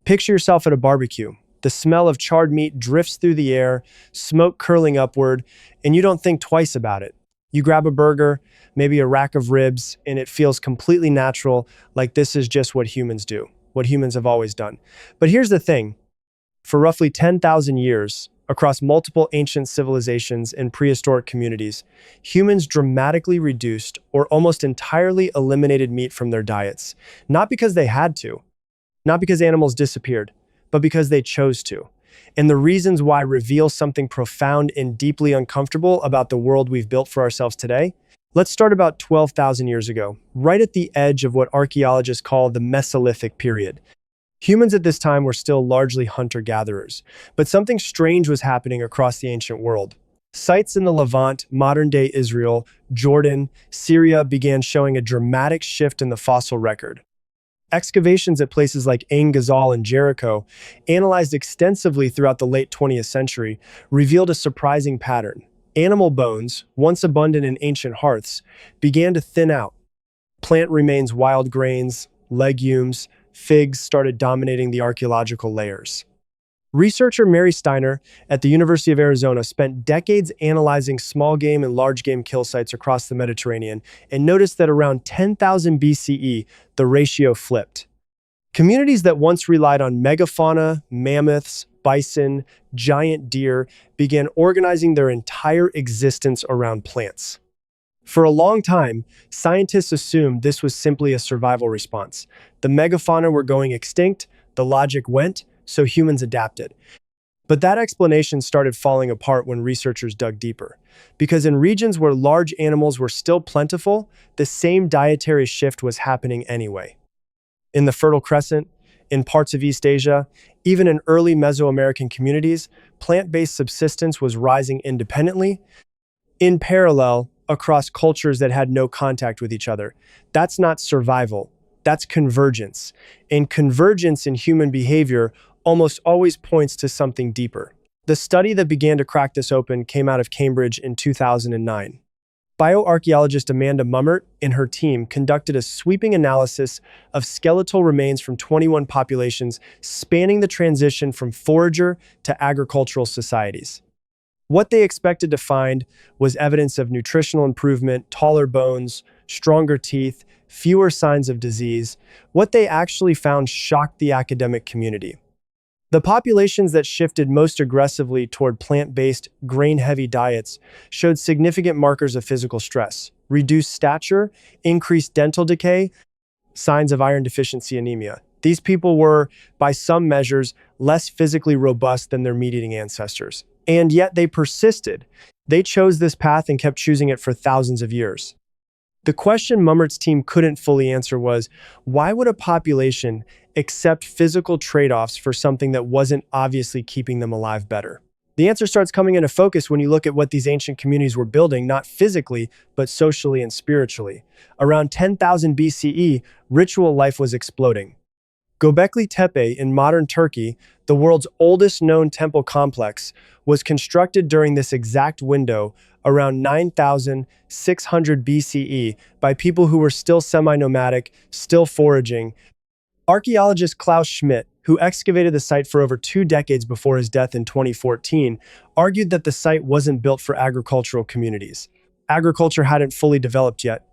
Picture yourself at a barbecue. The smell of charred meat drifts through the air, smoke curling upward, and you don't think twice about it. You grab a burger, maybe a rack of ribs, and it feels completely natural, like this is just what humans do, what humans have always done. But here's the thing. For roughly 10,000 years, across multiple ancient civilizations and prehistoric communities, humans dramatically reduced or almost entirely eliminated meat from their diets. Not because they had to, not because animals disappeared, but because they chose to. And the reasons why reveal something profound and deeply uncomfortable about the world we've built for ourselves today. Let's start about 12,000 years ago, right at the edge of what archaeologists call the Mesolithic period. Humans at this time were still largely hunter-gatherers, but something strange was happening across the ancient world. Sites in the Levant, modern-day Israel, Jordan, Syria began showing a dramatic shift in the fossil record. Excavations at places like Ain Ghazal and Jericho, analyzed extensively throughout the late 20th century, revealed a surprising pattern. Animal bones, once abundant in ancient hearths, began to thin out. Plant remains, wild grains, legumes, figs started dominating the archaeological layers. Researcher Mary Steiner at the University of Arizona spent decades analyzing small game and large game kill sites across the Mediterranean and noticed that around 10,000 BCE, the ratio flipped. Communities that once relied on megafauna, mammoths, bison, giant deer began organizing their entire existence around plants. For a long time, scientists assumed this was simply a survival response. The megafauna were going extinct, the logic went, so humans adapted. But that explanation started falling apart when researchers dug deeper. Because in regions where large animals were still plentiful, the same dietary shift was happening anyway. In the Fertile Crescent, in parts of East Asia, even in early Mesoamerican communities, plant-based subsistence was rising independently, in parallel, across cultures that had no contact with each other. That's not survival, that's convergence. And convergence in human behavior almost always points to something deeper. The study that began to crack this open came out of Cambridge in 2009. Bioarchaeologist Amanda Mummert and her team conducted a sweeping analysis of skeletal remains from 21 populations spanning the transition from forager to agricultural societies. What they expected to find was evidence of nutritional improvement, taller bones, stronger teeth, fewer signs of disease. What they actually found shocked the academic community. The populations that shifted most aggressively toward plant-based, grain-heavy diets showed significant markers of physical stress, reduced stature, increased dental decay, signs of iron deficiency anemia. These people were, by some measures, less physically robust than their meat-eating ancestors. And yet they persisted. They chose this path and kept choosing it for thousands of years. The question Mummert's team couldn't fully answer was, why would a population accept physical trade-offs for something that wasn't obviously keeping them alive better? The answer starts coming into focus when you look at what these ancient communities were building, not physically, but socially and spiritually. Around 10,000 BCE, ritual life was exploding. Göbekli Tepe in modern Turkey, the world's oldest known temple complex, was constructed during this exact window around 9,600 BCE by people who were still semi-nomadic, still foraging. Archaeologist Klaus Schmidt, who excavated the site for over 2 decades before his death in 2014, argued that the site wasn't built for agricultural communities. Agriculture hadn't fully developed yet.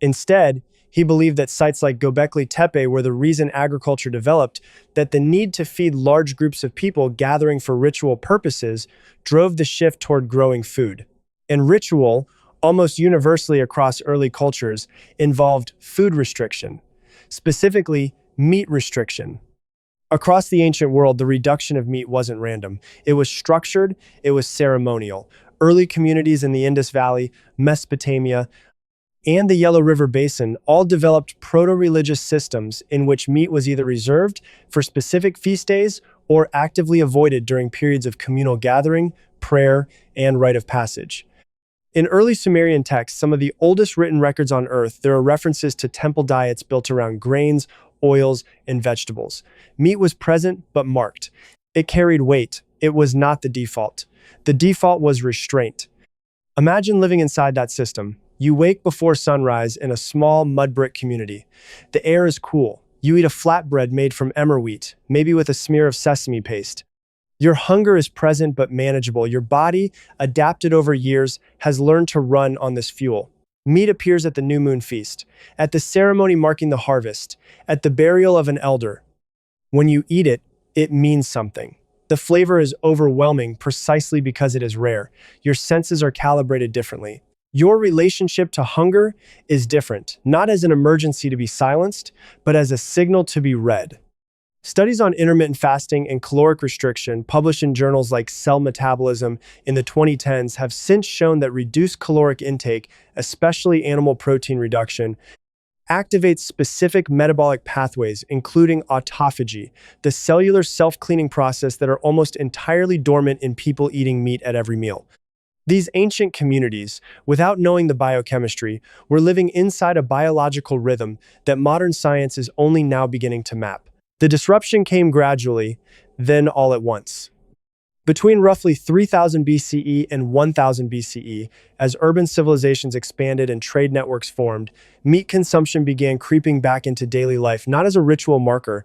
Instead, he believed that sites like Göbekli Tepe were the reason agriculture developed, that the need to feed large groups of people gathering for ritual purposes drove the shift toward growing food. And ritual, almost universally across early cultures, involved food restriction, specifically meat restriction. Across the ancient world, the reduction of meat wasn't random. It was structured, it was ceremonial. Early communities in the Indus Valley, Mesopotamia, and the Yellow River Basin all developed proto-religious systems in which meat was either reserved for specific feast days or actively avoided during periods of communal gathering, prayer, and rite of passage. In early Sumerian texts, some of the oldest written records on Earth, there are references to temple diets built around grains, oils, and vegetables. Meat was present but marked. It carried weight. It was not the default. The default was restraint. Imagine living inside that system. You wake before sunrise in a small mud brick community. The air is cool, You eat a flatbread made from emmer wheat, maybe with a smear of sesame paste. Your hunger is present but manageable. Your body, adapted over years, has learned to run on this fuel. Meat appears at the new moon feast, at the ceremony marking the harvest, at the burial of an elder. When you eat it, it means something. The flavor is overwhelming precisely because it is rare. Your senses are calibrated differently. Your relationship to hunger is different, not as an emergency to be silenced, but as a signal to be read. Studies on intermittent fasting and caloric restriction, published in journals like Cell Metabolism in the 2010s, have since shown that reduced caloric intake, especially animal protein reduction, activates specific metabolic pathways, including autophagy, the cellular self-cleaning process that are almost entirely dormant in people eating meat at every meal. These ancient communities, without knowing the biochemistry, were living inside a biological rhythm that modern science is only now beginning to map. The disruption came gradually, then all at once. Between roughly 3000 BCE and 1000 BCE, as urban civilizations expanded and trade networks formed, meat consumption began creeping back into daily life not as a ritual marker,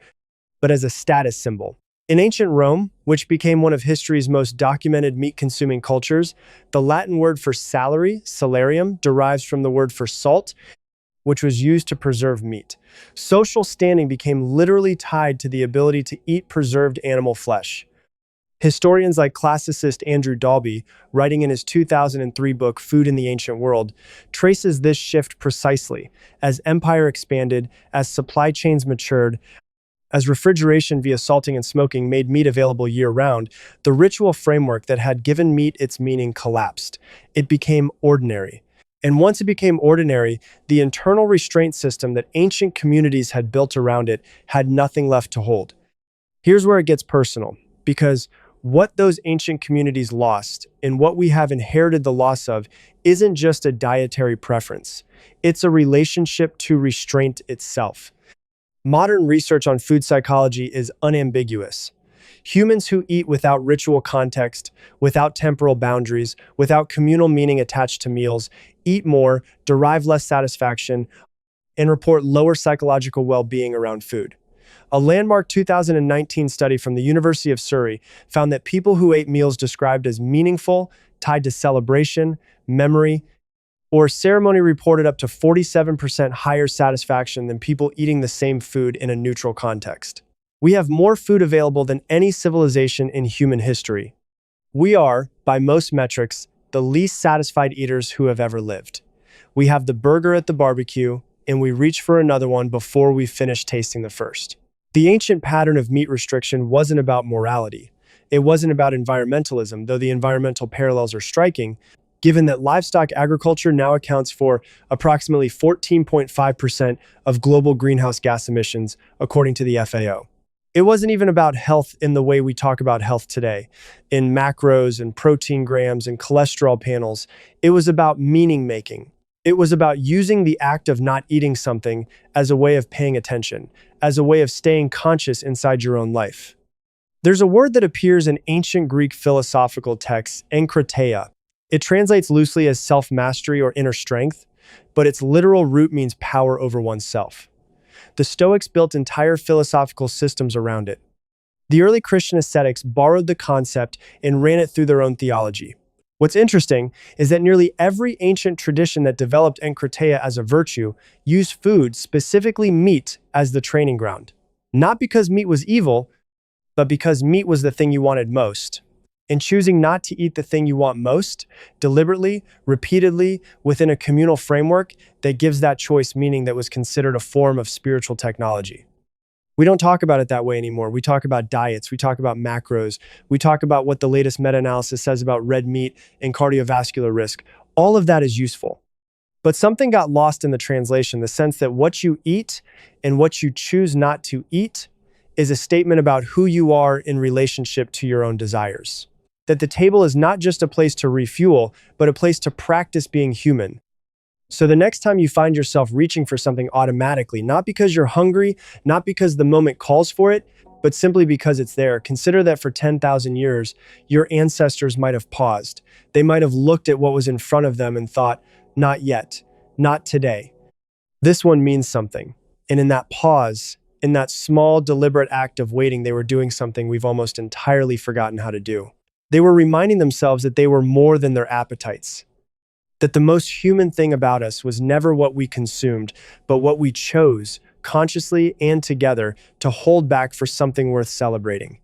but as a status symbol. In ancient Rome, which became one of history's most documented meat-consuming cultures, the Latin word for salary, salarium, derives from the word for salt, which was used to preserve meat. Social standing became literally tied to the ability to eat preserved animal flesh. Historians like classicist Andrew Dalby, writing in his 2003 book Food in the Ancient World, traces this shift precisely. As empire expanded, as supply chains matured, as refrigeration via salting and smoking made meat available year-round, the ritual framework that had given meat its meaning collapsed. It became ordinary. And once it became ordinary, the internal restraint system that ancient communities had built around it had nothing left to hold. Here's where it gets personal, because what those ancient communities lost, and what we have inherited the loss of, isn't just a dietary preference. It's a relationship to restraint itself. Modern research on food psychology is unambiguous. Humans who eat without ritual context, without temporal boundaries, without communal meaning attached to meals, eat more, derive less satisfaction, and report lower psychological well-being around food. A landmark 2019 study from the University of Surrey found that people who ate meals described as meaningful, tied to celebration, memory, or ceremony reported up to 47% higher satisfaction than people eating the same food in a neutral context. We have more food available than any civilization in human history. We are, by most metrics, the least satisfied eaters who have ever lived. We have the burger at the barbecue, and we reach for another one before we finish tasting the first. The ancient pattern of meat restriction wasn't about morality. It wasn't about environmentalism, though the environmental parallels are striking, given that livestock agriculture now accounts for approximately 14.5% of global greenhouse gas emissions, according to the FAO. It wasn't even about health in the way we talk about health today, in macros and protein grams and cholesterol panels. It was about meaning making. It was about using the act of not eating something as a way of paying attention, as a way of staying conscious inside your own life. There's a word that appears in ancient Greek philosophical texts, enkrateia. It translates loosely as self-mastery or inner strength, but its literal root means power over oneself. The Stoics built entire philosophical systems around it. The early Christian ascetics borrowed the concept and ran it through their own theology. What's interesting is that nearly every ancient tradition that developed enkrateia as a virtue used food, specifically meat, as the training ground. Not because meat was evil, but because meat was the thing you wanted most. And choosing not to eat the thing you want most, deliberately, repeatedly, within a communal framework that gives that choice meaning that was considered a form of spiritual technology. We don't talk about it that way anymore. We talk about diets, we talk about macros, we talk about what the latest meta-analysis says about red meat and cardiovascular risk. All of that is useful. But something got lost in the translation, the sense that what you eat and what you choose not to eat is a statement about who you are in relationship to your own desires. That the table is not just a place to refuel, but a place to practice being human. So the next time you find yourself reaching for something automatically, not because you're hungry, not because the moment calls for it, but simply because it's there, consider that for 10,000 years, your ancestors might have paused. They might have looked at what was in front of them and thought, not yet, not today. This one means something. And in that pause, In that small, deliberate act of waiting, they were doing something we've almost entirely forgotten how to do. They were reminding themselves that they were more than their appetites, that the most human thing about us was never what we consumed, but what we chose, consciously and together, to hold back for something worth celebrating.